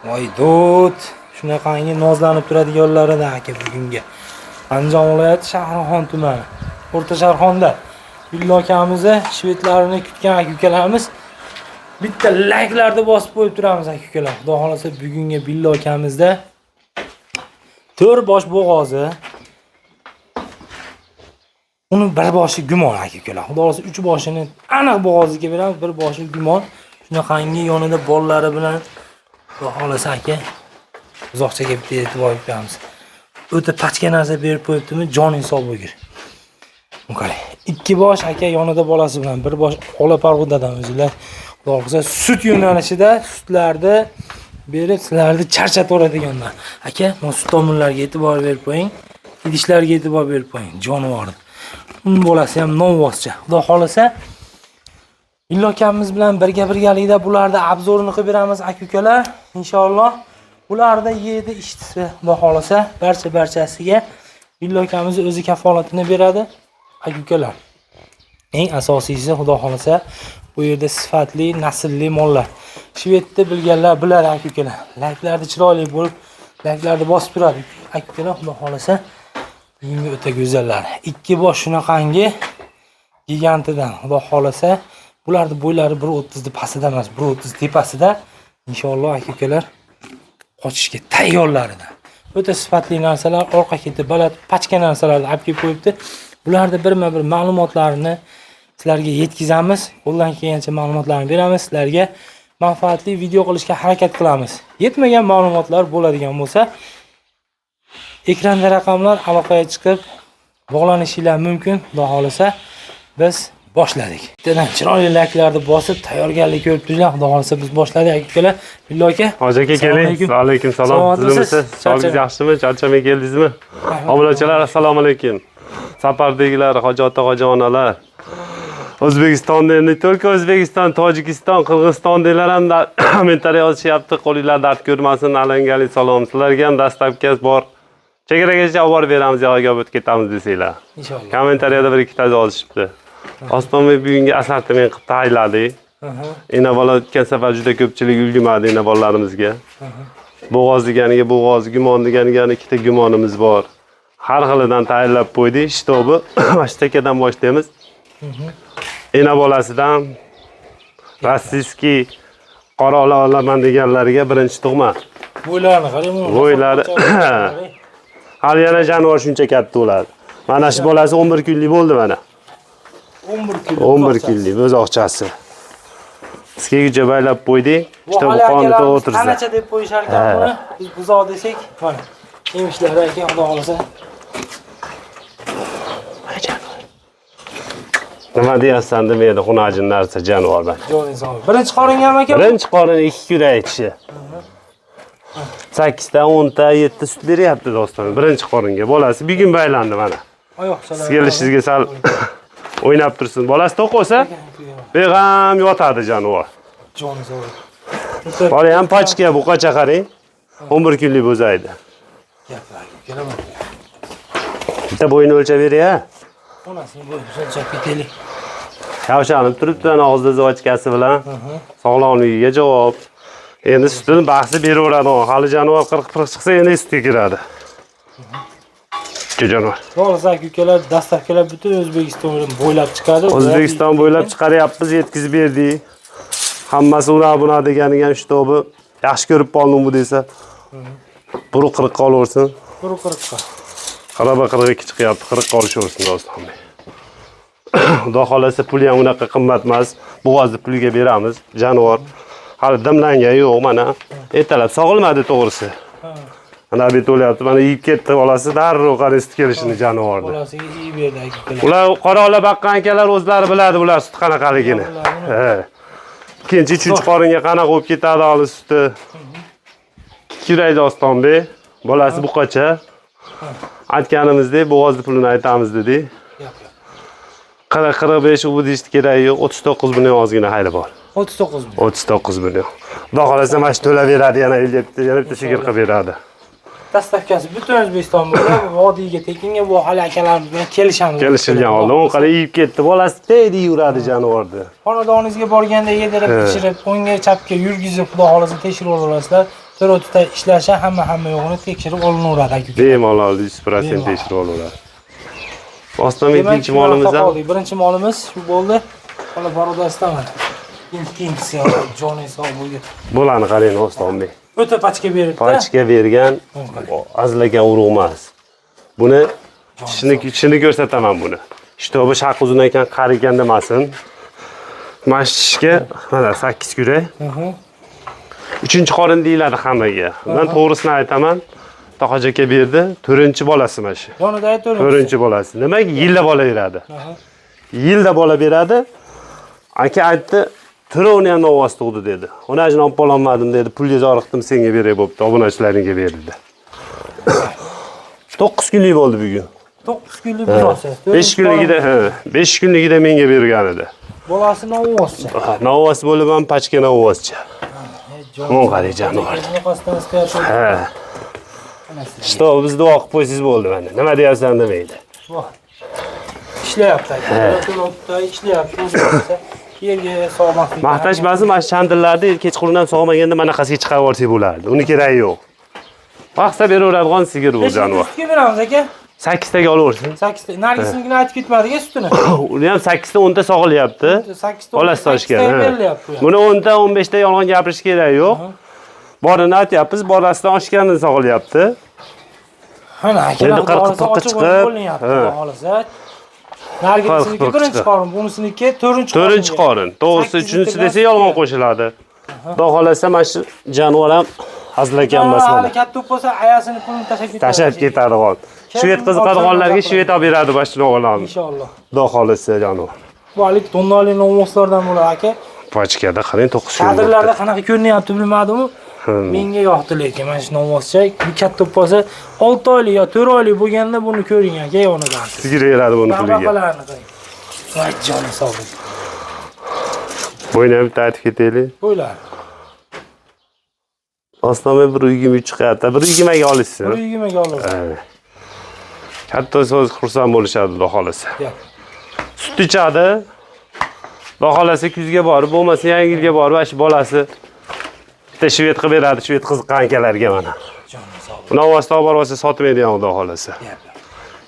Voy do't, shunaqangi nozlanib turadiganlaridan aka bugunga. Andijon viloyati Shahrixon tumani, O'rta Sharxonda Billo akamizni shvedlarini kutgan aka-ukalarimiz bitta layklarni bosib qo'yib turamiz aka-ukalar. Xudo xolasa bugungi Billo akamizda 4 bosh bo'g'ozi. Uni bir boshi gumon aka-ukalar. Xudo xolasa 3 boshini aniq bo'g'oziga beramiz, bir boshi gumon. Shunaqangi yonida bollari bilan Xudo xolasa aka uzoqchaga bitta e'tibor beramiz. O'ta pachka narsa berib qo'yibdimi, jon hisob bo'lgir. Qarang, 2 bosh aka yonida bolasi bilan, bir bosh ola parg'udadan o'zilar. Xudo xolasa sut yo'nalishida sutlarni berib, sizlarni charchataveradiganlar. Aka, mana sut tomirlarga e'tibor berib qo'ying, idishlarga e'tibor berib qo'ying, jonivorni. Bolasi ham novvoscha. Xudo xolasa Billo akamiz bilan birgalikda bularda obzorini qilib beramiz aka-ukalar. Inshaalloh ularda yedi ishtisi Xudo xolasa barchasiga Billo akamiz o'zi kafolatini beradi aka-ukalar. Eng asosiysi Xudo xolasa bu yerda sifatli, naslli mollar. Shvedni bilganlar biladi aka-ukalar. Layklarni chiroyli bo'lib, layklarni bosib turadi aka-ukalar. Xudo xolasa bugungi o'ta go'zallar. 2 bosh shunaqangi gigantidan Xudo xolasa bularning bo'ylari 1.30 pastida emas, 1.30 tepasida. Inshaalloh aka-ukalar qochishga tayyorlarida. O'ta sifatli narsalar, orqa keti baland, pachka narsalarni olib kelib qo'yibdi. Bularda birma-bir ma'lumotlarni sizlarga yetkazamiz. Qo'ldan kelgancha ma'lumotlarni beramiz. Sizlarga manfaatli video qilishga harakat qilamiz. Yetmagan ma'lumotlar bo'ladigan bo'lsa, ekranda raqamlar aloqaga chiqib bog'lanishingiz mumkin. Xudo xolasa biz boshladik. Bittadan chiroyli layklarni bosib tayyorgarlik ko'rib turibsizlar. Xudo xolasa biz boshladik aka-ukalar. Billo aka. Hoji aka keling. Alaykum salom. Sog'ingiz yaxshimi? Charchamay keldingizmi? Obunachilar assalomu alaykum. Safardagilar, hoji ota, hoji onalar. O'zbekistonda ne только O'zbekiston, Tojikiston, Qirg'izistondagilar ham kommentariy yozishyapti. Qo'linglar dard ko'rmasin. Alangalik salom. Sizlarga ham dastlabki bor. Chegaragacha olib beramiz, yo'lga o'tib ketamiz desanglar. Inshaalloh. Kommentariyada bir ikkita yozishibdi. Ostonbek bugungi assortiment qilib tayyorladik. Ena bola o'tgan safar juda ko'pchilik ulgurmadi ena bolalarimizga. Bo'g'oz deganiga bo'g'oz, gumon deganiga ikkita gumonimiz bor. Har xilidan tayyorlab qo'ydik. Shtobi mashtakadan boshlaymiz. Ena bolasidan rossiyskiy qora olaman deganlariga birinchi tug'ma. Bo'ylarni qarang. Bo'ylari hali yana jonivor shuncha katta bo'ladi. Mana shu bolasi 11 kunlik bo'ldi mana. 11 kunlik o'zoqchasi. Sizga baylab qo'ydik. Işte bu qonda o'tirsa. Qanacha deb qo'yishar ekan buni. Biz buzoq desak, mana emishlari ekan Xudo xolasa. Nima deyapsan demaydi, xunajin narsa jonivor bor. Joningiz. Birinchi qoringa ham aka? Birinchi qorin 2 kurak kishi. 8 ta, 10 ta, 7 ta sut beryapti do'stlar. Birinchi qoringa bolasi bugun baylandi mana. Oyoqchalar. Kelishingizga sal o'ynab tursin. Bolasi to'q bo'lsa, beg'am yotadi jonivor. Joningiz. Bola ham pachka, buqacha qarang. 11 kunlik bo'zaydi. Gaplar, kelaman. Bitta bo'yini o'lchab beray-a. Onasini bo'yini o'lchab ketaylik. Yavshanib turibdi ana og'zida zochkasi bilan. Sog'lomligiga javob. Endi sutini bahsi beraveradi. Hali jonivor 40 chiqsa endi sutga kiradi. Jonivor. Xo'sh, aka-ukalar, dastavkalar butun O'zbekistondan bo'ylab chiqadi. O'zbekiston bo'ylab chiqaryapmiz, yetkazib berdik. Hammasi buna deganiga ham shtobi yaxshi ko'rib qoldim bu desa. 140 qolaversin. 140 qa. Qaraba 42 chiqyapti, 40 qolishaversin do'stlar. Xudo xolasa puli ham unaqa qimmat emas. Bo'g'ozni puliga beramiz. Jonivor hali dimlangan yo'q mana. Ertalab sog'ilmadi to'g'risi. Mana bet o'lyapti. Mana yeyib ketdi bolasi, darrov qarist kelishini jonivordi. Bolasiga yeyib berdi aka-ukalar. Ular qora ola baqqan akalar o'zlari biladi ular sut qanaqaligini. Ikkinchi, uchinchi qoringa qanaqa bo'lib ketadi hali suti. Kiray Dostonbek, bolasi buqacha. Aytganimizdek, bo'g'ozni pulini aytamiz dedik. 45 u deyishdi keragi yo'q, 39 million ozgina hayli bor. 39 million. 39 million. Xudo xolasa mana shu to'lab beradi, yana 50 ta sigir qilib beradi. dastavkasi butun O'zbekiston bo'ylab vodiyga tekinga bu hali akalarimiz bilan kelishamiz. Kelishilgan holda o'n qara yeyib ketdi. Bolasi tedi yuradi jonivorni. Xonadoningizga borganda yedirib, pishirib, o'ngga chapga yurgizib, xudo xolasa tekshirib olasizlar. To'rotda ishlashi hamma yo'g'ini tekshirib olinaveradi aka. Bemalol 100% tekshirib olaveradi. Ostonbek ikkinchi molimiz ham. Birinchi molimiz shu bo'ldi. Hali barodasidaman. Ikkinchisi joni sog' bo'lgan. Bo'lani qarang Ostonbek. O'ta pachka beribdi. Pachka bergan, azlagan urug' emas. Buni tishini ko'rsataman buni. Shtobi shaq uzun ekan, qari ekan demasin. Mana shu tishga mana 8 kurak. 3-qorin deyiladi hammaga. Men to'g'risini aytaman. To'qaj aka berdi, 4-bolasi mana shu. Yonida 4-bolasi. Nimaga yilda bola beradi? Yilda bola beradi. Aka aytdi, "To'rovni ham ovoz tug'di" dedi. "Onajini olib ololmadim" dedi. "Pulga zoriqdim, senga beray" bo'pti. Obunachilaringga berildi. 9 kunlik bo'ldi bugun. 9 kunlik bolasi. 5 kunligida, 5 kunligida menga bergan edi. Bolasi novvoschi. Novvos bo'lib ham pachka novvoschi. Mon qarang jonivor. Ha. Что, biz duo qilib qo'ysiz bo'ldi mana. Nima deyapsan demaydi. Ishlayapti aka. To'lotda ishlayapti. Yerga sog'moqlik. Maqtash ba'zi mana chandillarni kechqurundan sog'maganda manaqasiga chiqarib olsak bo'lardi. Uni keragi yo'q. Vaqtda beraveradigan sigir bu jonivor. 8 ta beramiz aka. 8 taga olaversin. 8 ta. Nargisnikini aytib ketmadiga sutini. Uni ham 8 ta 10 ta sog'ilyapti. 8 ta. Bolasi toshgan. Buni 10 ta 15 ta yolg'on gapirish kerak yo'q. Borini aytyapmiz, bolasidan oshganini sog'ilyapti. Mana endi 40 chiqib, xohlasa. Nargisiniki birinchi qorin, bunisiniki 4-qorin. 4-qorin. To'g'risi 3-si desa yolg'on qo'shiladi. Xudo xolasa mana shu jonivor ham azlagan emas mana. Katta bo'lsa ayasini pulini Tashab ketadigan. Shved qiziqadiganlarga shved olib beradi boshini olamiz. Inshaalloh. Xudo xolasa jonivor. Bu hali tonnali nomoslardan bo'ladi aka. Pachkada qarang 9 kun. Kadrlarda qanaqa ko'rinyapti bilmadim-u. Menga yoqdi lekin mana shu nomoscha bir katta bo'lsa 6 oylik yo 4 oylik bo'lganda buni ko'ring aka yonidan. Sigir beradi buni puliga. Voy joni sog' bo'ling. Bo'yni ham aytib ketaylik. Bo'ylar. Ostonbek 1.23 chiqadi. 1.20 ga olishsin. 1.20 ga olasiz. Katta so'z xursand bo'lishadi, xudo xolasa. Sut ichadi. Xudo xolasa kuzga borib, bo'lmasa yangi yilga borib, shu bolasi bitta shved qilib beradi, shved qiziqqan akalarga mana. Joni sog' Buni ovozda olib borsa sotmaydigan, xudo xolasa.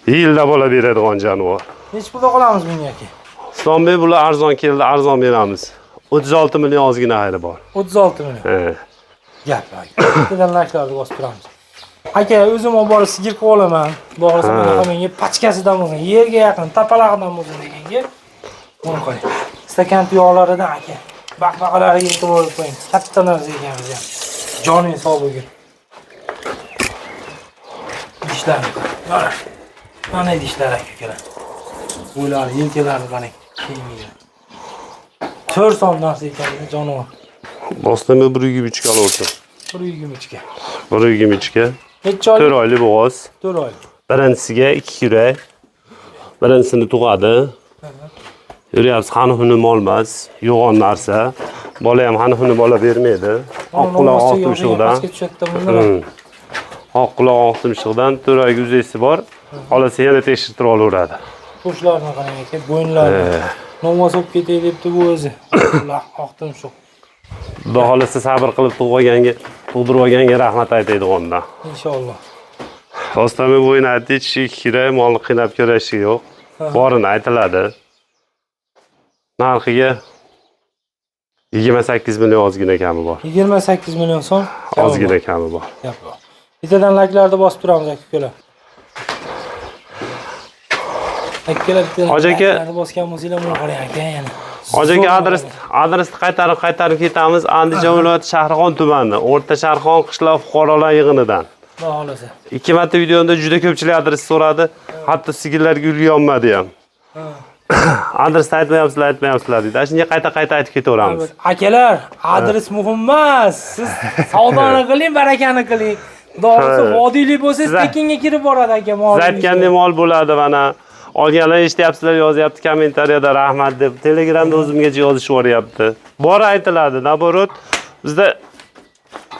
Yilda bola beradigan jonivor. Nech pulga qolamiz bunga aka? Ostonbek bular arzon keldi, arzon beramiz. 36 million ozgina xayri bor. 36 million. Gap aka. Bittadan lakslarni bosib turamiz. Aka, o'zim olib borib sigir qilib olaman. Bo'g'risi menga pachkasidan bo'lsin, yerga yaqin, tapalog'idan bo'lsin deganga. Buni qo'ying. Stakan tuyoqlaridan aka. Baqbaqalariga e'tibor qo'ying. Katta narsa ekan bizga. Joning sog' bo'lsin. Dishlar. Mana dishlar aka. Bo'ylar, yelkalari qarang. Keyingiga. 4 son narsa ekan jonivor. Ostonbek 1.23 ga olaversin. 1.23 ga. 1.23 ga. Necha oy? 4 oylik bo'g'oz. 4 oy. Birinchisiga 2 yurak. Birinchisini tug'adi. Yuryapsiz, hanifini mol emas, yo'g'on narsa. Bola ham hanifini bola bermaydi. Oq quloq oq tumshuqdan. Oq quloq oq tumshuqdan 4 oyga uzaysi bor. Xolasa yana tekshirtirib olaveradi. Qo'shlarni qarang aka, bo'ynlarni. Nomoz olib ketay debdi bu o'zi. Alloh oq tumshuq. Xudo xolasa sabr qilib tug'dirib olganga rahmat aytaydi ondan. Inshaalloh. Ostonbek bo'yni aytdi, kishi kerak, molni qiynab ko'rashi yo'q. Borini aytiladi. Narxiga 28 million ozgina kami bor. 28 million so'm ozgina kami bor. Gap bor. Bittadan layklarni bosib turamiz aka-ukalar. Akalar bittadan bosgan bo'lsanglar buni qarang aka yana. Hojiga adresni qaytarib ketamiz. Andijon viloyati Shahrixon tumani, O'rta Sharxon qishloq fuqarolar yig'inidan. Xudo xolasa. 2 marta videoda juda ko'pchilik adres so'radi. Hatto sigirlarga ulg'onmadi ham. Adresni aytmayapsizlar deydi. Shunga qayta aytib ketaveramiz. Akalar, adres muhim emas. Siz savdoni qiling, barakani qiling. Xudo xolasa vodiylik bo'lsa, tekinga kirib boradi aka mol. Siz aytgandek mol bo'ladi mana. Olganlar eshityapsizlar, yozyapti kommentariyada rahmat deb. Telegramda o'zimgacha yozishib yuboryapti. Bor aytiladi, naborot bizda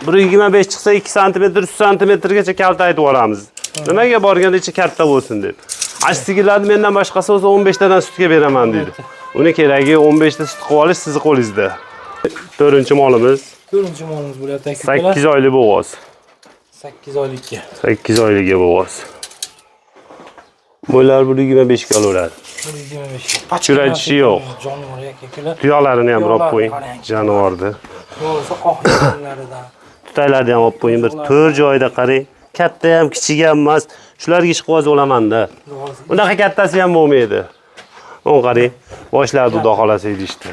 1.25 chiqsa 2 sm, 3 sm-gacha kaltaytib yuboramiz. Nimaga borganda ichi katta bo'lsin deb. Sigirlarni mendan boshqasi o'zi 15 tadan sutga beraman deydi. Uni keragi 15 ta sut qilib olish sizni qo'lingizda. 4-molimiz. 4-molimiz bo'lyapti aka. 8 oylik bo'g'oz. 8 oylikka. 8 oylikga bo'g'oz. Bo'lar 1.25 ga olaveradi. 1.25. Kuraytishi yo'q. Jonivor aka. Tuyoqlarini ham olib qo'ying. Jonivorni. To'g'risi oq yo'llaridan. Tutaylarni ham olib qo'ying. Bir 4 joyda qarang. Katta ham, kichik ham emas. Shularga ish qilib olamanda. Bunaqa kattasi ham bo'lmaydi. On qarang. Boshladi xudo xolasa idishdi.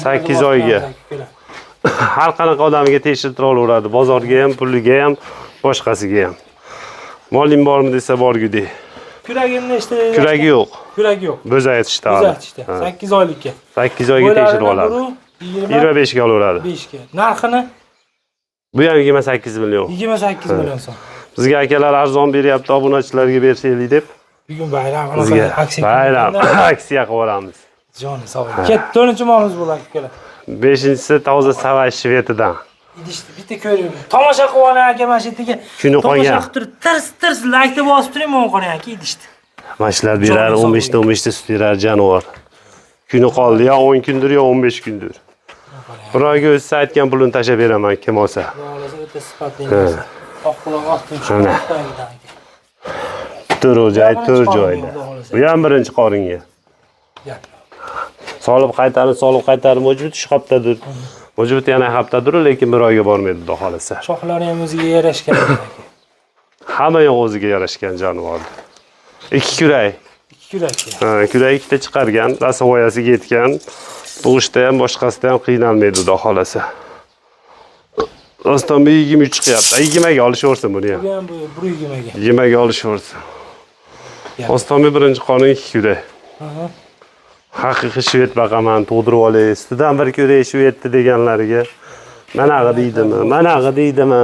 8 oyga. Har qanaqa odamga tekshirtira olaveradi. Bozorga ham, puliga ham, boshqasiga ham. Moling bormi desa borgudek. Kuragini nechta? Kuragi yo'q. Kuragi yo'q. Bo'zaytishda. Bo'zaytishda. 8 oylikka. 8 oyga tekshirib oladi. 25 ga olaveradi. 5 ga. Narxini? Bu ham 28 million. 28 million so'm. Bizga akalar arzon beryapti, obunachilarga berishaylik deb. Bugun bayram aksiya. Bayram aksiya qilib olamiz. Joni sog' bo'ling. Ket 4-molimiz bo'ladi akalar. 5-si toza savay Shvetidan. Idishni bitta ko'ring. Tomosha qilib oling aka mana shu yerga. Kuni qolgan. Tomosha qilib turib, tirs laykni bosib turing, men qarang aka idishni. Mashlar berar 15 ta 15 ta sut berar jonivor. Kuni qoldi ya 10 kundir yo 15 kundir. Bir oyga o'zi aytgan pulini tashab beraman kim olsa. Xolos o'ta sifatli narsa. Oq quloq ostim chiqadi. To'rt joyda. Bu ham birinchi qoringa. Soliq qaytarib mojbut shu haftadir. Mojbut yana haftadir, lekin bir oyga bormaydi xudo xolasa. Shoxlari ham o'ziga yarashgan aka. Hamma yo'q o'ziga yarashgan jonivor. 2 kurak. 2 kurak. Ha, kurak ikkita chiqargan, rasovoyasiga yetgan. Tug'ishda ham boshqasida ham qiynalmaydi xudo xolasa. Rostom 23 chiqyapti. 20 ga olishaversin buni ham. Bu ham 120 ga. 20 ga olishaversin. Ostomi birinchi qorin 2 kurak. Haqiqiy shvet baqaman, tug'dirib olay. Ustidan bir kurak shvetdi deganlariga manag'i deydimi?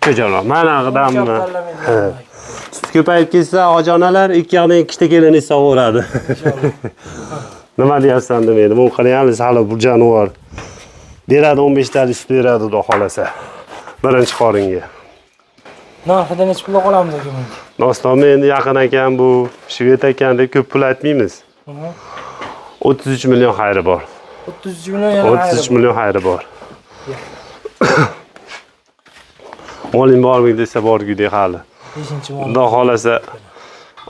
Ko'jalar, manag'idanmi? Sut ko'payib ketsa, ojonalar ikki yoqdan ikkita kelin isaveradi. Nima deyapsan demaydi. Bu qarayamiz hali bu jonivor. Beradi 15 talik sut beradi xudo xolasa. Birinchi qoringa. Narxida necha pulga qolamiz aka bunga? Dostonmi endi yaqin ekan bu, shvet ekan deb ko'p pul aytmaymiz. 33 million xayri bor. 33 million yana 33 million xayri bor. Moling bormi desa borgudek hali. 5-mol. Xudo xolasa.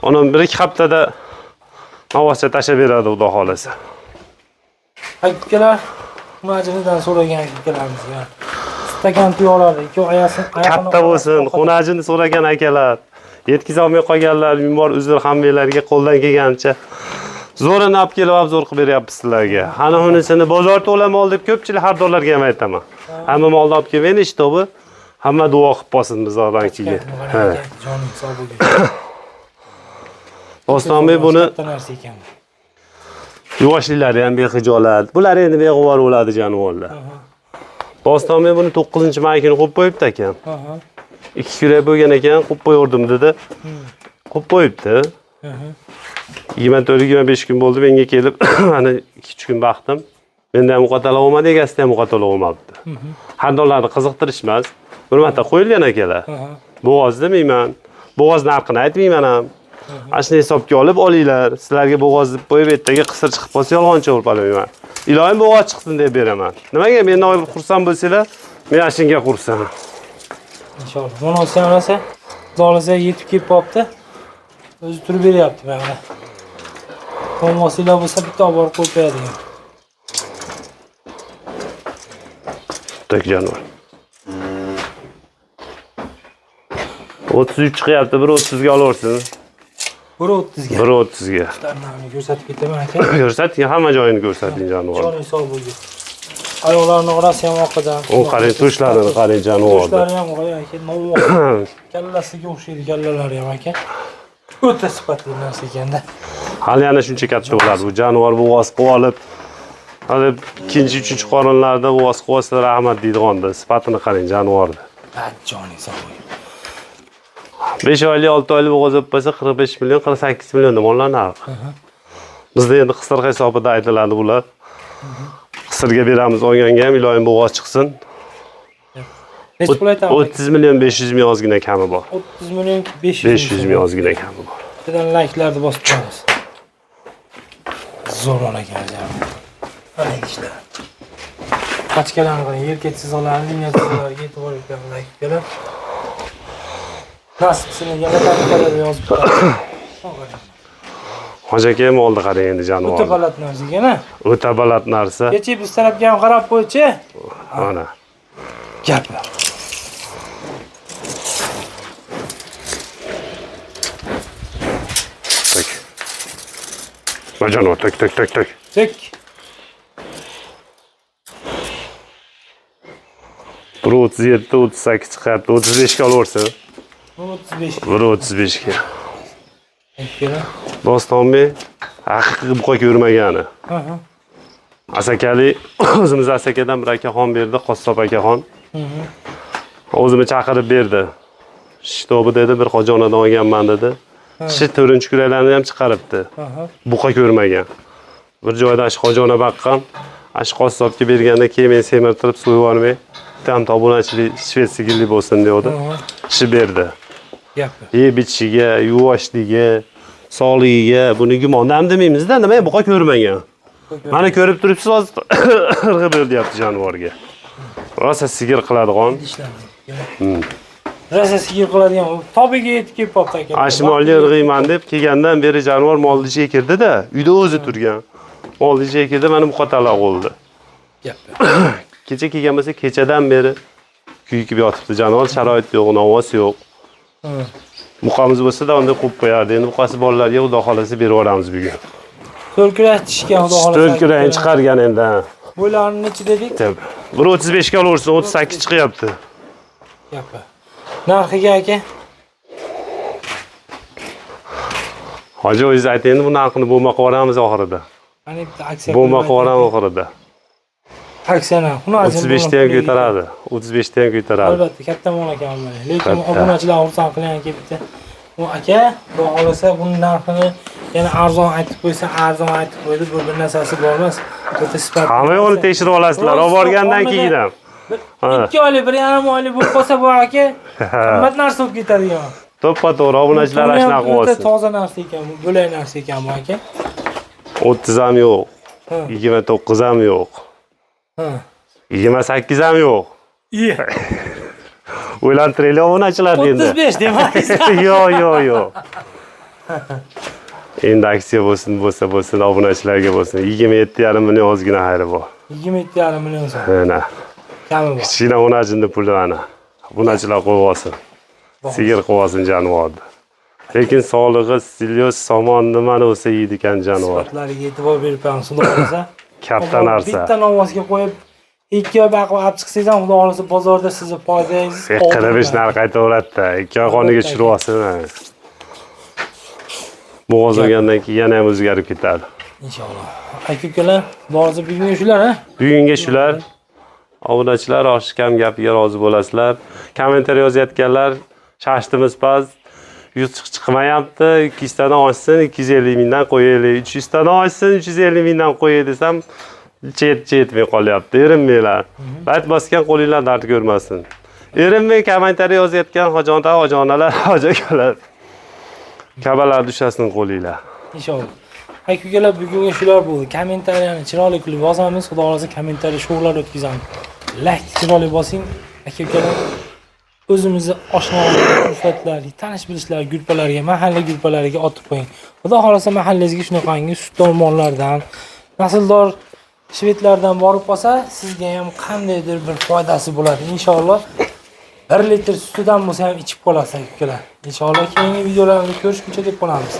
Onam 1-2 haftada mavoscha tashab beradi xudo xolasa. Akalar, xunajinidan so'ragan akalarimiz ya. Stakan tuyoqlar, ikki oyasi Katta bo'lsin, xunajini so'ragan akalar. Yetkiza olmay qolganlar, minbor uzr hammalarga qo'ldan kelgancha zo'rini olib kelib obzor qilib beryapmiz sizlarga. Ana unisini bozor to'lamol deb ko'pchilik xaridorlarga ham aytaman. Hamma molni olib kelmaydi, ishtobi. Hamma duo qilib qolsin bizlardan keyin. Joning sog' bo'lsin. Ostonbek buni yuvoshliklari ham bexijolat. Bular endi beg'ubor bo'ladi jonivorlar. Ostonbek buni 9-may kuni qo'yib qo'yibdi ekan. 2 kurak bo'lgan ekan, qo'yib qo'yardim dedi. Qo'yib qo'yibdi. 24-25 kun bo'ldi menga kelib, mana 2-3 kun vaqtim. Mendan muqatala olmadi, egasida ham muqatala olmabdi. Xaridorlarni qiziqtirish emas. Bir marta qo'yilgan akalar. Bo'g'oz demayman. Bo'g'oz narxini aytmayman ham. Ashni hisobga olib olinglar. Sizlarga bo'g'oz deb qo'yib ertaga qisir chiqib qolsa yolg'oncha o'rpalamayman. Iloyim bo'g'oz chiqsin deb beraman. Nimaga mendan olib xursand bo'lsanglar, men ashunga xursand. Inshaalloh. Bunisi ham esa zolisa yetib kelib qopti. O'zi turib beryapti mana. Qo'mosinglar bo'lsa bitta olib borib qo'yib beradigan. Tak jonivor. 33 chiqyapti, 1.30 ga olaversin. 1.30 ga. 1.30 ga. Tarnavni ko'rsatib ketaman aka. Ko'rsating, hamma joyini ko'rsating jonivor. Joning sog' bo'lsin. Ayollarning orasi ham oqidan. U qarang, tushlarini qarang jonivorni. Tushlari ham qo'y aka, novoq. Kallasiga o'xshaydi kallalari ham aka. O'ta sifatli narsa ekanda. Hali yana shuncha katta bo'ladi. Bu jonivor bo'g'oz qilib olib, hali 2-3 qorinlarda bo'g'oz qilib olsa rahmat deydiganda, sifatini qarang jonivorni. Joning sog' bo'lsin. 5 oylik, 6 oylik bo'g'oz olib qo'ysa 45 million, 48 million mollar narxi. Bizda endi qisir hisobida aytiladi bular. Qisirga beramiz, olganga ham iloyim bo'g'oz chiqsin. Necha pul aytamiz? 30 million 500 ming ozgina kami bor. 30 million 500 500 ming ozgina kami bor. Bittadan like'larni bosib qo'yamiz. Zo'r ekan jami. Mana ishlar. Qachkalarni qarang, yelka chiziqlarni, liniya chiziqlariga e'tibor bering, like berib. Nasibsini yana ta'kidlab yozib qo'yamiz. Hoji aka ham oldi qarang endi jonivor. O'ta baland narsa-gana. O'ta baland narsa. Kecha biz tarafga ham qarab qo'ychi. Mana. Gapi. Tak. Jonivor tak. Tek. 37, 38 chiqadi, 35 ga olaversin. 35. 1.35 ga. Ikkala. Dostonbek haqiqiy buqa ko'rmagani. Ha. Asakali o'zimiz asakadan bir akaxon berdi, qassob akaxon. O'zimni chaqirib berdi. Shitobi dedi, bir xo'jaonadan olganman dedi. Shi to'rinchi kuraylarni ham chiqaribdi. Buqa ko'rmagan. Bir joyda ash xo'jaona baqqan, ash qassobga berganda keyin men semirtirib so'yib yubormay, tam tobunachilik shved sigirli bo'lsin dedi. Shi berdi. Gapi. Bitishiga, yuvashligiga, sog'ligiga buni gumondan demaymiz-da, nima buqa ko'rmagan. Mana ko'rib turibsiz, hozir irg'i bo'lyapti jonivorga. Rosa sigir qiladigan. Rosa sigir qiladigan, tobiga yetib kelib qopti aka. Ashmolli irg'iyman deb kelgandan beri jonivor molni ichiga kirdi-da, uyda o'zi turgan. Molni ichiga kirdi, mana bu qataloq bo'ldi. Gapi. Kecha kelgan bo'lsa, kechadan beri kuyikib yotibdi jonivor, sharoit yo'q, navos yo'q. Buqamiz bo'lsa-da unda qo'yib qo'yardi. Endi buqasi bolalarga xudo xolasa berib yuboramiz bugun. To'rkuratishga xudo xolasa. To'rkurayni chiqargan endi. Bo'ylarini necha dedik? 1.35 ga olaversin, 38 chiqyapti. Gapi. Narxiga aka? Hoji o'zingiz ayting, endi bu narxini bo'lma qilib yuboramiz oxirida. Mana bitta aksiya. Bo'lma qilib yuboramiz oxirida. Aksiyani, uni 35 ta ham ko'taradi. 35 ta ham ko'taradi. Albatta, katta mol ekan mana. Lekin obunachilar xursand qilganki bitta. U aka, xudo xolasa buni narxini yana arzon aytib qo'ysa, arzon aytib qo'ydi, bu bir narsasi bor emas. O'ta sifat. Hamma yo'lni tekshirib olasizlar, olib borgandan keyin ham. 2 oylik, 1,5 oylik bo'lib qolsa bu aka qimmat narsa bo'lib ketadigan. To'ppa-to'g'ri obunachilar ashuna qilib olsin. Toza narsa ekan bu, bo'lak narsa ekan bu aka. 30 ham yo'q. 29 ham yo'q. 28 ham yo'q. Iye. O'ylantiraylik obunachilar endi. 35 demaysiz. Yo'q. Endi aksiya bo'lsin, obunachilarga bo'lsin. 27,5 million ozgina xayri bor. 27,5 million so'm. Mana. Kami bor. Kichkina onajinni puli mana. Obunachilar qo'yib olsin. Sigir qilib olsin jonivorni. Lekin sog'lig'i, stiliyoz, somon nimani bo'lsa yeydi ekan jonivor. Sifatlariga e'tibor berib qo'yamiz, xudo xolasa. Katta narsa. Bitta novvosga qo'yib 2 oy baqib olib chiqsangiz ham xudo xolasa bozorda sizni foydangiz. 45 narx aytaveradi-da. 2 oy qoniga tushirib olsin. Bo'g'oz olgandan keyin yana ham o'zgarib ketadi. Inshaalloh. Aka-ukalar, ba'zi bugunga shular, ha? Bugunga shular. Obunachilar oshib kam gapiga rozi bo'lasizlar. Kommentariy yozayotganlar, shashtimiz past. 100 chiqmayapti, 200 tadan oshsin, 250 mingdan qo'yaylik. 300 tadan oshsin, 350 mingdan qo'yay desam, yetmay qolyapti. Erinmanglar. Bayt bosgan qo'linglar dard ko'rmasin. Erinmay kommentariy yozayotgan hojonalar, hojalar. Kabalar tushasin qo'linglar. Inshaalloh. Aka-ukalar, bugunga shular bo'ldi. Kommentariyani chiroyli qilib yozamiz. Xudo xolasa kommentariy shoular o'tkazamiz. Like chiroyli bosing. Aka-ukalar, o'zimizni oshnolar, ulfatlar, tanish bilishlar gruppalarga, mahalla gruppalariga otib qo'ying. Xudo xolasa mahallangizga shunaqangi sutdor mollardan, nasldor shvedlardan borib qolsa, sizga ham qandaydir bir foydasi bo'ladi. Inshaalloh 1 litr sutidan bo'lsa ham ichib qolasiz aka-ukalar. Inshaalloh keyingi videolarni ko'rishguncha deb qolamiz.